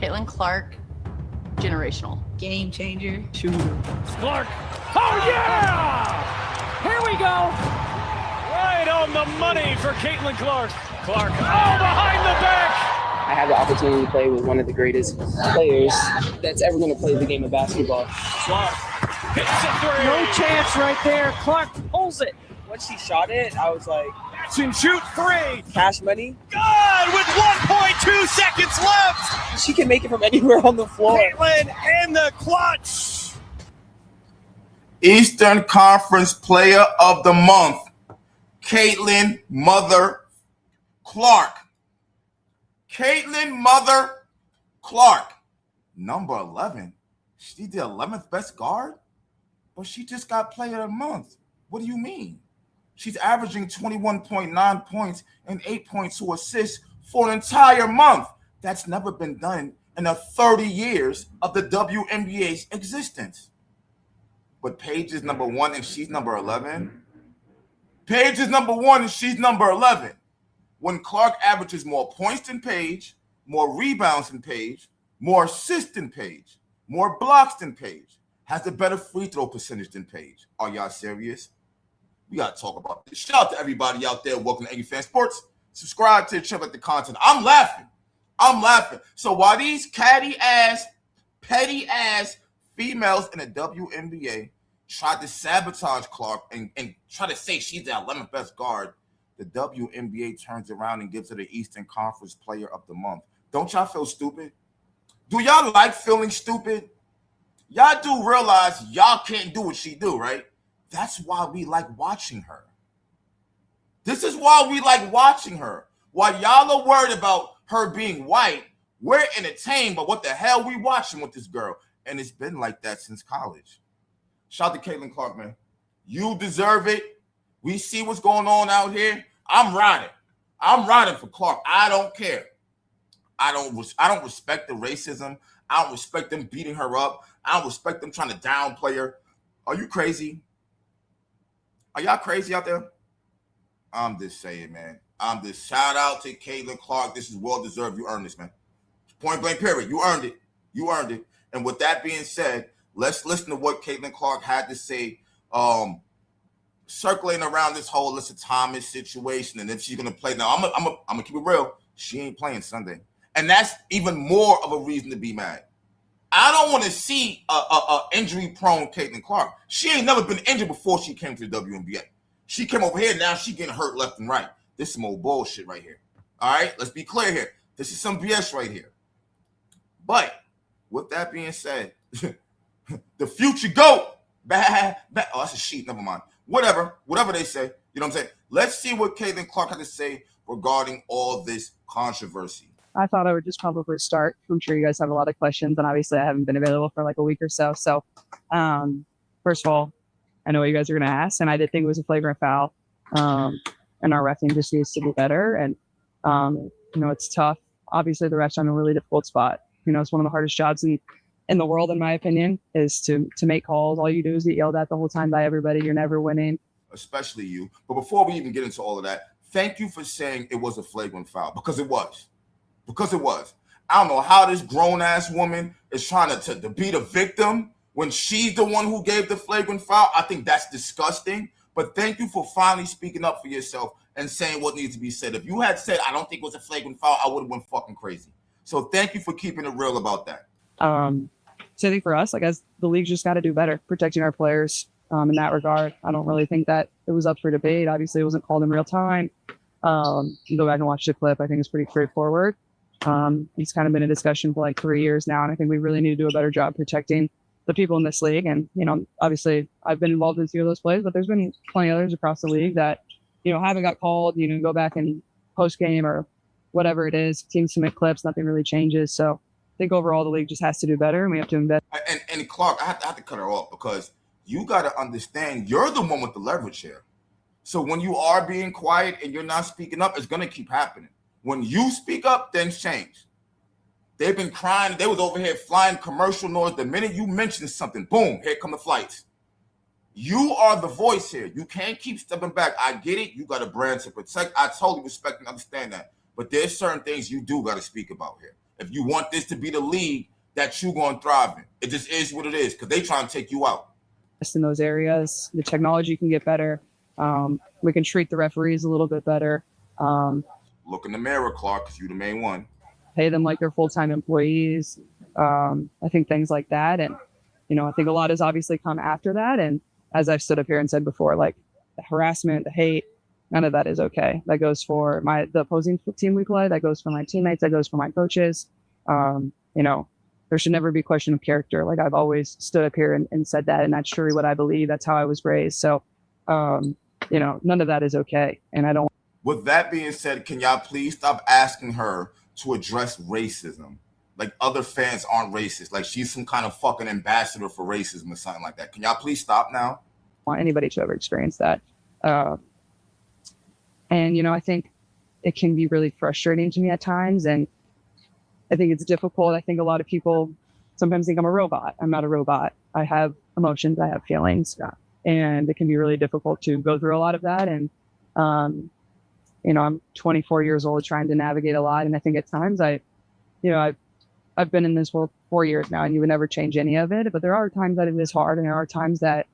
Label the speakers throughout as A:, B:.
A: Caitlin Clark, generational.
B: Game changer.
C: Shooter. Clark. Oh, yeah! Here we go. Right on the money for Caitlin Clark. Clark, oh, behind the back.
D: I had the opportunity to play with one of the greatest players that's ever going to play the game of basketball.
C: Clark hits a three.
E: No chance right there. Clark pulls it.
D: Once she shot it, I was like,
C: Shoot three.
D: cash money.
C: Good with 1.2 seconds left.
D: She can make it from anywhere on the floor.
C: Caitlin in the clutch.
F: Eastern Conference Player of the Month, Caitlin Mother Clark. Caitlin Mother Clark, number 11. She's the 11th best guard, but she just got Player of the Month. What do you mean? She's averaging 21.9 points and 8.2 assists for an entire month. That's never been done in the 30 years of the WNBA's existence. But Paige is number 1 and she's number 11. Paige is number 1 and she's number 11. When Clark averages more points than Paige, more rebounds than Paige, more assists than Paige, more blocks than Paige, has a better free throw percentage than Paige. Are y'all serious? We got to talk about this. Shout out to everybody out there. Welcome to Angry Fan Sports. Subscribe to the channel, like the content. I'm laughing. So while these catty ass, petty ass females in the WNBA tried to sabotage Clark and try to say she's the 11th best guard, the WNBA turns around and gives her the Eastern Conference Player of the Month. Don't y'all feel stupid? Do y'all like feeling stupid? Y'all do realize y'all can't do what she do, right? That's why we like watching her. This is why we like watching her. While y'all are worried about her being white, we're entertained by what the hell we watching with this girl. And it's been like that since college. Shout out to Caitlin Clark, man. You deserve it. We see what's going on out here. I'm riding for Clark. I don't care. I don't respect the racism. I don't respect them beating her up. I don't respect them trying to downplay her. Are you crazy? Are y'all crazy out there? I'm just saying, man. Shout out to Caitlin Clark. This is well deserved. You earned this, man. Point blank, period. You earned it. And with that being said, let's listen to what Caitlin Clark had to say, circulating around this whole Alyssa Thomas situation, and if she's gonna play. Now, I'm gonna keep it real. She ain't playing Sunday, and that's even more of a reason to be mad. I don't want to see a injury-prone Caitlin Clark. She ain't never been injured before she came to the WNBA. She came over here, now she getting hurt left and right. This is some old bullshit right here. All right, let's be clear here. This is some BS right here. But with that being said, the future GOAT. Oh, that's a sheet. Never mind. Whatever they say. You know what I'm saying? Let's see what Caitlin Clark had to say regarding all this controversy.
G: I thought I would just probably start. I'm sure you guys have a lot of questions, and obviously I haven't been available for like a week or so. So, first of all, I know what you guys are going to ask, and I did think it was a flagrant foul. And our refing just needs to be better. And, it's tough. Obviously, the refs are in a really difficult spot. It's one of the hardest jobs in the world, in my opinion, is to make calls. All you do is get yelled at the whole time by everybody. You're never winning.
F: Especially you. But before we even get into all of that, thank you for saying it was a flagrant foul, because it was. I don't know how this grown-ass woman is trying to be the victim when she's the one who gave the flagrant foul. I think that's disgusting. But thank you for finally speaking up for yourself and saying what needs to be said. If you had said, I don't think it was a flagrant foul, I would have went fucking crazy. So thank you for keeping it real about that.
G: So I think for us, as the league's just got to do better protecting our players in that regard. I don't really think that it was up for debate. Obviously, it wasn't called in real time. You go back and watch the clip. I think it's pretty straightforward. It's kind of been a discussion for like 3 years now, and I think we really need to do a better job protecting the people in this league. And, obviously I've been involved in a few of those plays, but there's been plenty of others across the league that, haven't got called, go back and post game or whatever it is, teams submit clips, nothing really changes. So I think overall the league just has to do better, and we have to invest.
F: And Clark, I have to cut her off, because you got to understand you're the one with the leverage here. So when you are being quiet and you're not speaking up, it's going to keep happening. When you speak up, things change. They've been crying. They was over here flying commercial noise. The minute you mention something, boom, here come the flights. You are the voice here. You can't keep stepping back. I get it. You got a brand to protect. I totally respect and understand that. But there's certain things you do got to speak about here. if you want this to be the league that you're going to thrive in. It just is what it is because they trying to take you out.
G: In those areas, the technology can get better. We can treat the referees a little bit better.
F: Look in the mirror, Clark, because you're the main one.
G: Pay them like they're full-time employees. I think things like that. And, I think a lot has obviously come after that. And as I've stood up here and said before, like the harassment, the hate, none of that is okay. That goes for the opposing team we play. That goes for my teammates. That goes for my coaches. There should never be question of character. Like I've always stood up here and said that, and that's truly what I believe. That's how I was raised. So, none of that is okay. And I don't.
F: With that being said, can y'all please stop asking her to address racism? Like other fans aren't racist. Like she's some kind of fucking ambassador for racism or something like that. Can y'all please stop now?
G: Want anybody to ever experience that. And, I think it can be really frustrating to me at times. And I think it's difficult. I think a lot of people sometimes think I'm a robot. I'm not a robot. I have emotions. I have feelings. And it can be really difficult to go through a lot of that. And, I'm 24 years old trying to navigate a lot. And I think at times I've been in this world 4 years now, and you would never change any of it. But there are times that it is hard, and there are times that,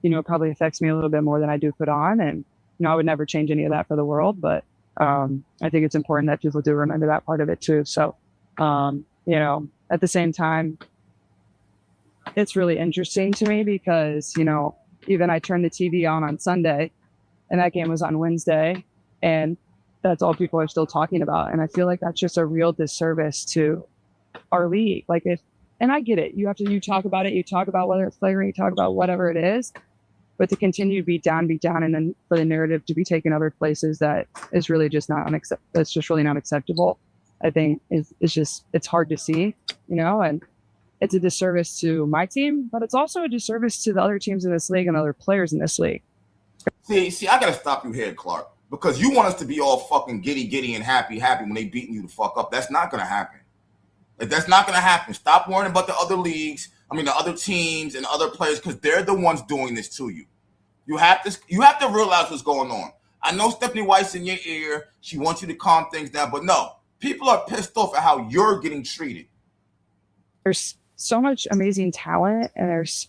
G: it probably affects me a little bit more than I do put on. And, I would never change any of that for the world. But I think it's important that people do remember that part of it too. So, at the same time, it's really interesting to me because, even I turned the TV on Sunday and that game was on Wednesday, and that's all people are still talking about. And I feel like that's just a real disservice to our league. Like and I get it. You talk about it. You talk about whether it's flagrant, you talk about whatever it is, but to continue to beat down, and then for the narrative to be taken other places that is really just that's just really not acceptable. I think it's hard to see, and it's a disservice to my team, but it's also a disservice to the other teams in this league and other players in this league.
F: See, I gotta stop you here, Clark, because you want us to be all fucking giddy and happy when they beating you the fuck up. That's not gonna happen. Like, that's not gonna happen. Stop worrying about the other leagues. The other teams and other players, because they're the ones doing this to you. You have to realize what's going on. I know Stephanie White's in your ear. She wants you to calm things down, but no, people are pissed off at how you're getting treated.
G: There's so much amazing talent, and there's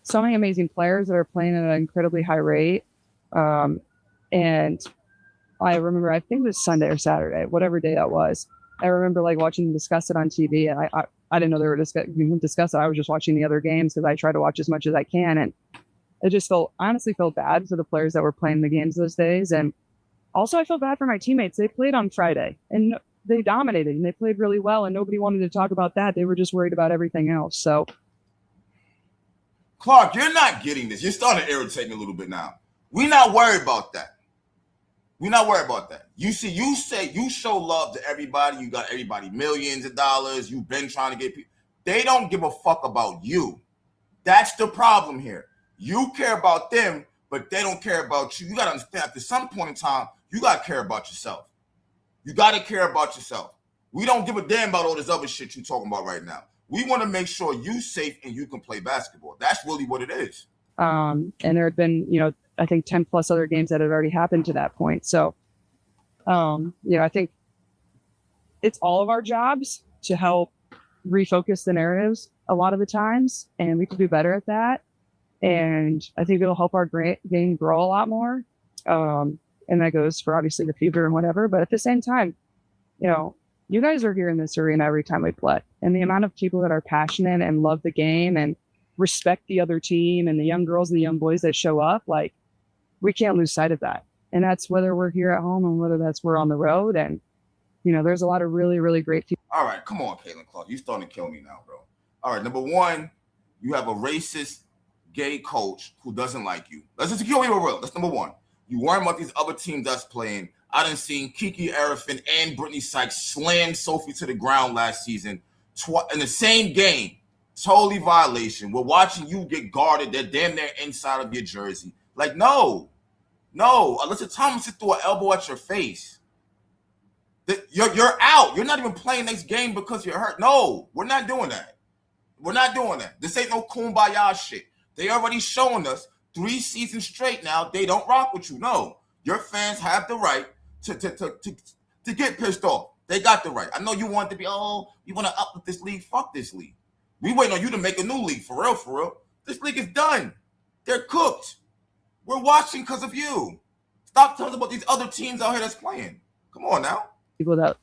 G: so many amazing players that are playing at an incredibly high rate. And I remember, I think it was Sunday or Saturday, whatever day that was. I remember watching them discuss it on TV, and I didn't know they were discuss it. I was just watching the other games because I try to watch as much as I can. And I just honestly felt bad for the players that were playing the games those days. And also I felt bad for my teammates. They played on Friday and they dominated and they played really well, and nobody wanted to talk about that. They were just worried about everything else. So,
F: Clark, you're not getting this. You're starting to irritate me a little bit now. We're not worried about that. We're not worried about that. You see, you say you show love to everybody. You got everybody millions of dollars. You've been trying to get people. They don't give a fuck about you. That's the problem here. You care about them, but they don't care about you. You got to understand, at some point in time, you got to care about yourself. You got to care about yourself. We don't give a damn about all this other shit you're talking about right now. We want to make sure you're safe and you can play basketball. That's really what it is.
G: And there had been, I think 10 plus other games that had already happened to that point. So, I think it's all of our jobs to help refocus the narratives a lot of the times, and we can do better at that. And I think it'll help our game grow a lot more. And that goes for obviously the future and whatever. But at the same time, you guys are here in this arena every time we play, and the amount of people that are passionate and love the game and respect the other team, and the young girls and the young boys that show up, we can't lose sight of that. And that's whether we're here at home and whether we're on the road. And, there's a lot of really, really great people.
F: All right, come on, Caitlin Clark. You're starting to kill me now, bro. All right, number one, you have a racist gay coach who doesn't like you. Let's just kill you real. That's number one. You worry about these other teams that's playing. I done seen Kiki Arifin and Brittany Sykes slam Sophie to the ground last season in the same game. Totally violation. We're watching you get guarded. They're damn near inside of your jersey. No. Alyssa Thomas hit through an elbow at your face. You're out. You're not even playing next game because you're hurt. No, we're not doing that. We're not doing that. This ain't no kumbaya shit. They already showing us 3 seasons straight now they don't rock with you. No, your fans have the right to get pissed off. They got the right. I know you want to be, you want to uplift this league. Fuck this league. We waiting on you to make a new league. For real, for real. This league is done. They're cooked. We're watching because of you. Stop telling us about these other teams out here that's playing. Come on now.
G: People that,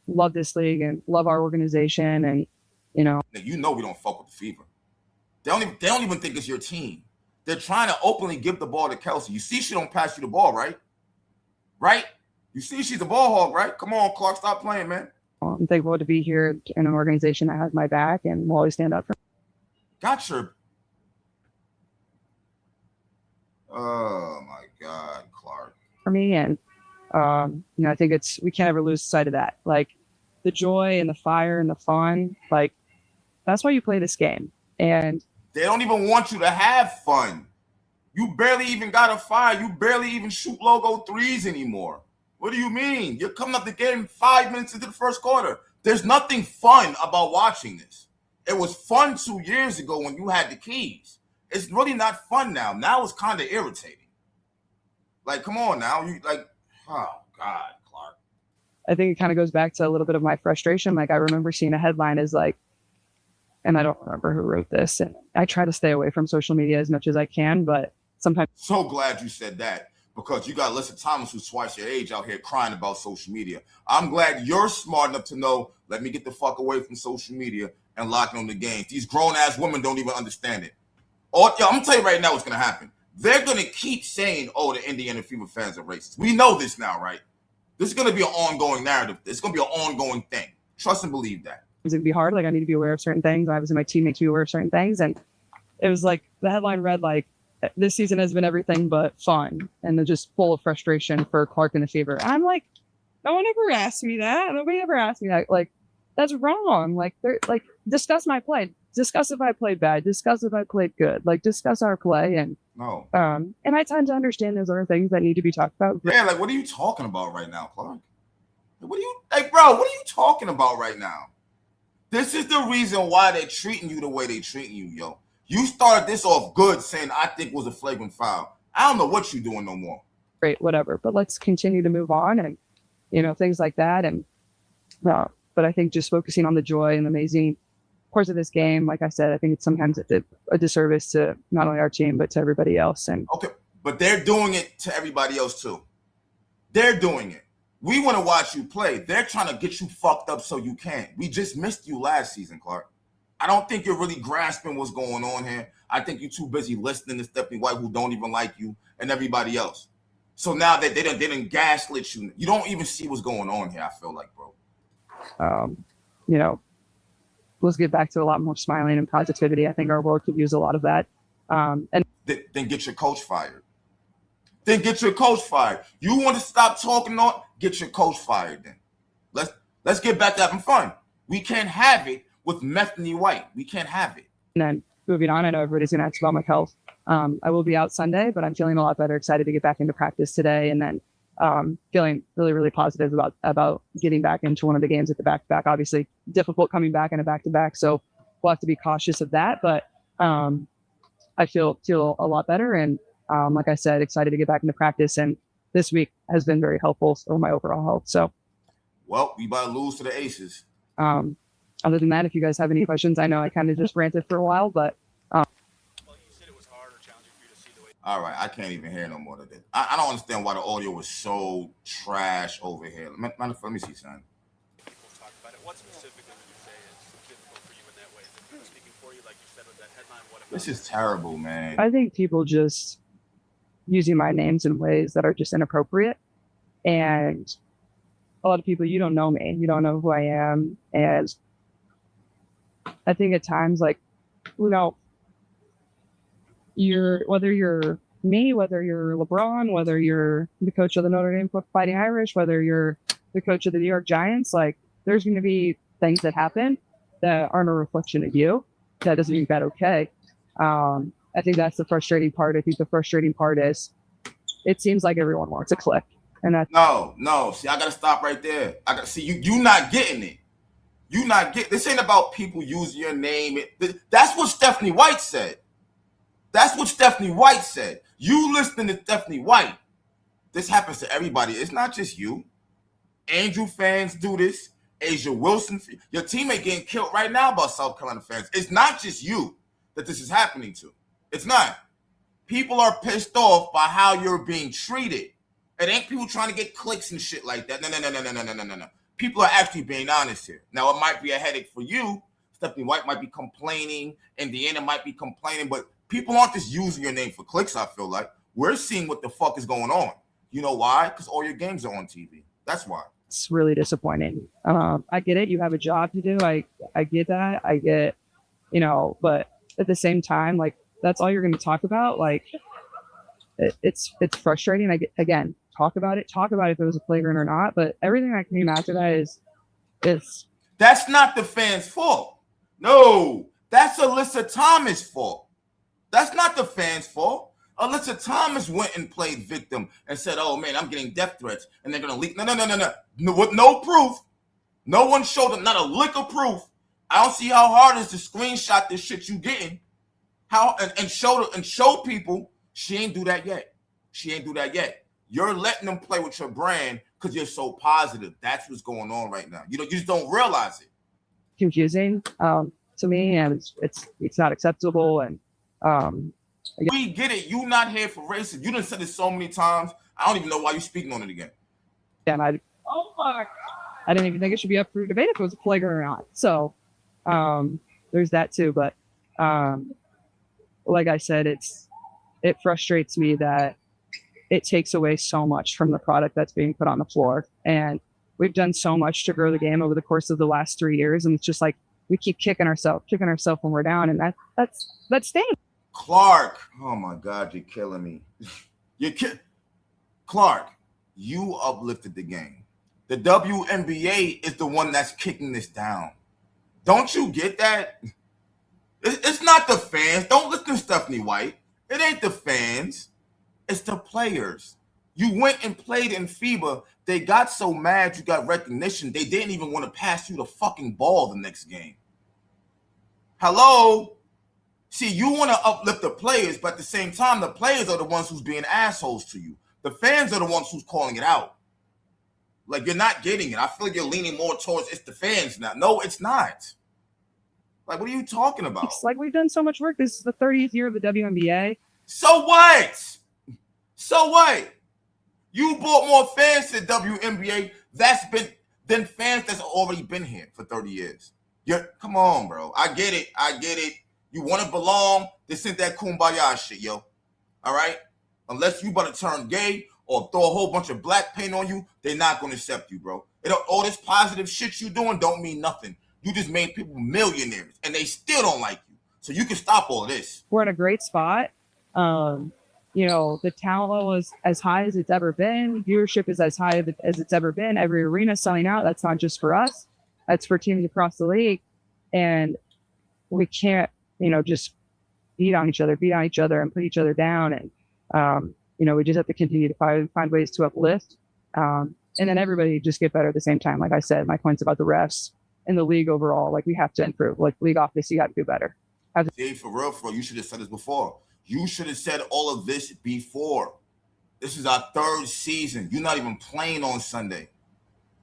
G: love this league and love our organization and,
F: Now, we don't fuck with the Fever. They don't even think it's your team. They're trying to openly give the ball to Kelsey. You see she don't pass you the ball, right? Right? You see she's a ball hog, right? Come on, Clark, stop playing, man.
G: I'm thankful to be here in an organization that has my back and will always stand up for me.
F: Gotcha. Oh, my God, Clark.
G: For me. And, I think we can't ever lose sight of that. Like, the joy and the fire and the fun, like, that's why you play this game. And
F: they don't even want you to have fun. You barely even got a fire. You barely even shoot logo threes anymore. What do you mean? You're coming up the game 5 minutes into the first quarter. There's nothing fun about watching this. It was fun 2 years ago when you had the keys. It's really not fun now. Now it's kind of irritating. Like, come on now. Oh, God, Clark.
G: I think it kind of goes back to a little bit of my frustration. Like, I remember seeing a headline as like, and I don't remember who wrote this. And I try to stay away from social media as much as I can, but sometimes.
F: So glad you said that, because you got Alyssa Thomas, who's twice your age, out here crying about social media. I'm glad you're smart enough to know, let me get the fuck away from social media and locking on the games. These grown-ass women don't even understand it. I'm going to tell you right now what's going to happen. They're going to keep saying, the Indiana Fever fans are racist. We know this now, right? This is going to be an ongoing narrative. It's going to be an ongoing thing. Trust and believe that.
G: It's going to be hard. Like, I need to be aware of certain things. Obviously, my team makes me aware of certain things. And it was like, the headline read like, this season has been everything but fun. And they're just full of frustration for Clark and the Fever. And I'm like, no one ever asked me that. Nobody ever asked me that. Like, that's wrong. Like, they're like, discuss my play. Discuss if I played bad. Discuss if I played good. Like, discuss our play. And
F: no.
G: And I tend to understand those other things that need to be talked about.
F: Yeah, like, what are you talking about right now, Clark? What are you talking about right now? This is the reason why they're treating you the way they're treating you, yo. You started this off good, saying I think was a flagrant foul. I don't know what you're doing no more.
G: Great, whatever. But let's continue to move on and, things like that. And, but I think just focusing on the joy and the amazing parts of this game, like I said, I think it's sometimes a disservice to not only our team, but to everybody else. And
F: okay, but they're doing it to everybody else too. They're doing it. We want to watch you play. They're trying to get you fucked up so you can't. We just missed you last season, Clark. I don't think you're really grasping what's going on here. I think you're too busy listening to Stephanie White, who don't even like you, and everybody else. So now that they didn't gaslit you, you don't even see what's going on here, I feel like, bro.
G: Let's get back to a lot more smiling and positivity. I think our world could use a lot of that. And
F: then get your coach fired. Then get your coach fired. You want to stop talking on? Get your coach fired then. Let's get back to having fun. We can't have it with Bethany White. We can't have it.
G: And then moving on, I know everybody's going to ask about my health. I will be out Sunday, but I'm feeling a lot better, excited to get back into practice today. And then feeling really, really positive about getting back into one of the games at the back-to-back. Obviously, difficult coming back in a back-to-back, so we'll have to be cautious of that. But I feel a lot better. And like I said, excited to get back into practice. And this week has been very helpful for my overall health. So,
F: well, we about to lose to the Aces.
G: Other than that, if you guys have any questions, I know I kind of just ranted for a while, but.
C: Well, you said it was hard or challenging for you to see the way.
F: All right, I can't even hear no more of this. I don't understand why the audio was so trash over here. Let me see, son.
C: People talk about it. What specifically would you say is difficult for you in that way? Is it people speaking for you, like you said with that headline? What about
F: this is terrible, man.
G: I think people just using my names in ways that are just inappropriate. And a lot of people, you don't know me. You don't know who I am. And I think at times, like, whether you're me, whether you're LeBron, whether you're the coach of the Notre Dame Fighting Irish, whether you're the coach of the New York Giants, like, there's going to be things that happen that aren't a reflection of you. That doesn't make that okay. I think that's the frustrating part. I think the frustrating part is it seems like everyone wants a click. And that's
F: no. See, I gotta stop right there. I gotta see you not getting it. You not get this ain't about people using your name. That's what Stephanie White said. That's what Stephanie White said. You listening to Stephanie White. This happens to everybody. It's not just you. Angel fans do this. Asia Wilson, your teammate getting killed right now by South Carolina fans. It's not just you that this is happening to. It's not. People are pissed off by how you're being treated. It ain't people trying to get clicks and shit like that. No. People are actually being honest here. Now, it might be a headache for you. Stephanie White might be complaining. Indiana might be complaining. But people aren't just using your name for clicks, I feel like. We're seeing what the fuck is going on. You know why? Because all your games are on TV. That's why.
G: It's really disappointing. I get it. You have a job to do. I get that. I get, but at the same time, like, that's all you're going to talk about. Like, it's frustrating. Again, talk about it if it was a flagrant or not. But everything that came after that is
F: that's not the fans' fault. No, that's Alyssa Thomas' fault. That's not the fans' fault. Alyssa Thomas went and played victim and said, "Oh man, I'm getting death threats, and they're gonna leak." No, with no proof. No one showed them, not a lick of proof. I don't see how hard it is to screenshot this shit you getting, and show people. She ain't do that yet. You're letting them play with your brand because you're so positive. That's what's going on right now. You just don't realize it.
G: Confusing to me, and it's not acceptable. And
F: we get it. You not here for racism. You done said it so many times. I don't even know why you're speaking on it again.
G: And I didn't even think it should be up for debate if it was a flagrant or not. So there's that too. But like I said, it frustrates me that it takes away so much from the product that's being put on the floor. And we've done so much to grow the game over the course of the last 3 years. And it's just like we keep kicking ourselves when we're down. And that's stinks.
F: Clark, oh my God, you're killing me. Clark, you uplifted the game. The WNBA is the one that's kicking this down. Don't you get that? It's not the fans. Don't listen to Stephanie White. It ain't the fans. It's the players. You went and played in FIBA. They got so mad you got recognition, they didn't even want to pass you the fucking ball the next game. Hello? See, you want to uplift the players, but at the same time, the players are the ones who's being assholes to you. The fans are the ones who's calling it out. Like, you're not getting it. I feel like you're leaning more towards it's the fans now. No, it's not. Like, what are you talking about?
G: It's like we've done so much work. This is the 30th year of the WNBA.
F: So what? You brought more fans to the WNBA than fans that's already been here for 30 years. Come on, bro. I get it. You want to belong, this ain't that kumbaya shit, yo. All right? Unless you about to turn gay or throw a whole bunch of black paint on you, they're not going to accept you, bro. All this positive shit you doing don't mean nothing. You just made people millionaires, and they still don't like you. So you can stop all this.
G: We're in a great spot. The talent level is as high as it's ever been. Viewership is as high as it's ever been. Every arena selling out. That's not just for us. That's for teams across the league. And we can't, just beat on each other and put each other down. And, we just have to continue to find ways to uplift. And then everybody just get better at the same time. Like I said, my points about the refs and the league overall, like we have to improve. Like league office, you got to do better.
F: See, for real, you should have said this before. You should have said all of this before. This is our third season. You're not even playing on Sunday.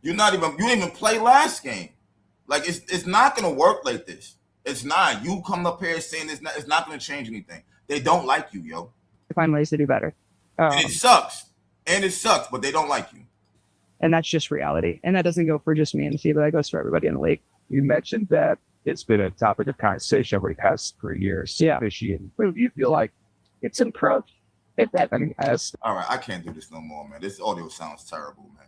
F: You didn't even play last game. Like it's not gonna work like this. It's not. You come up here saying it's not gonna change anything. They don't like you, yo.
G: Find ways to do better.
F: And it sucks. But they don't like you.
G: And that's just reality. And that doesn't go for just me and the FIBA. That goes for everybody in the league.
B: You mentioned that it's been a topic of conversation over the past 3 years.
G: Yeah.
B: Officiating. Do you feel like it's improved? If that has.
F: All right, I can't do this no more, man. This audio sounds terrible, man.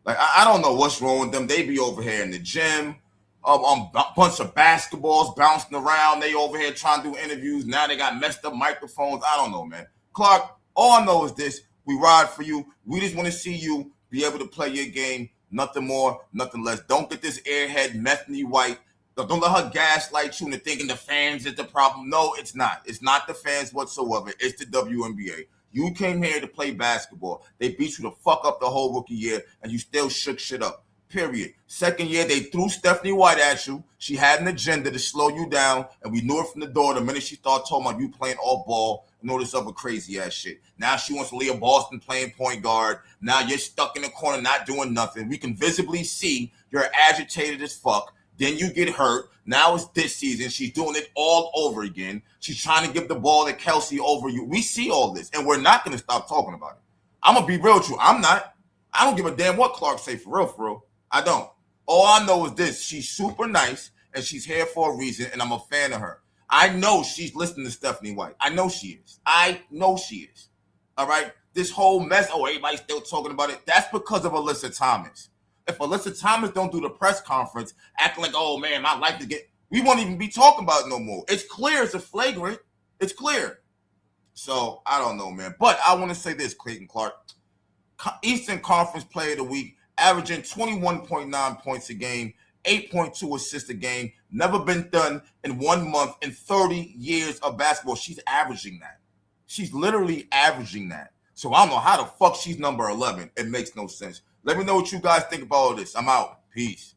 F: Like I don't know what's wrong with them. They be over here in the gym, on a bunch of basketballs bouncing around. They over here trying to do interviews. Now they got messed up microphones. I don't know, man. Clark, all I know is this: we ride for you. We just want to see you be able to play your game. Nothing more, nothing less. Don't get this airhead Stephanie White. Don't let her gaslight you into thinking the fans is the problem. No, it's not. It's not the fans whatsoever. It's the WNBA. You came here to play basketball. They beat you the fuck up the whole rookie year, and you still shook shit up. period. Second year, they threw Stephanie White at you. She had an agenda to slow you down, and we knew it from the door the minute she started talking about you playing all ball and all this other crazy ass shit. Now she wants Leah Boston playing point guard. Now you're stuck in the corner not doing nothing. We can visibly see you're agitated as fuck. Then you get hurt. Now it's this season. She's doing it all over again. She's trying to give the ball to Kelsey over you. We see all this, and we're not going to stop talking about it. I'm going to be real with you. I'm not. I don't give a damn what Clark say for real, for real. I don't. All I know is this. She's super nice, and she's here for a reason, and I'm a fan of her. I know she's listening to Stephanie White. I know she is. I know she is. All right? This whole mess, everybody's still talking about it. That's because of Alyssa Thomas. If Alyssa Thomas don't do the press conference acting like, oh, man, my life is getting, we won't even be talking about it no more. It's clear. It's a flagrant. It's clear. So, I don't know, man. But I want to say this, Clayton Clark. Eastern Conference Player of the Week, averaging 21.9 points a game, 8.2 assists a game. Never been done in 1 month in 30 years of basketball. She's averaging that. She's literally averaging that. So, I don't know how the fuck she's number 11. It makes no sense. Let me know what you guys think about all this. I'm out. Peace.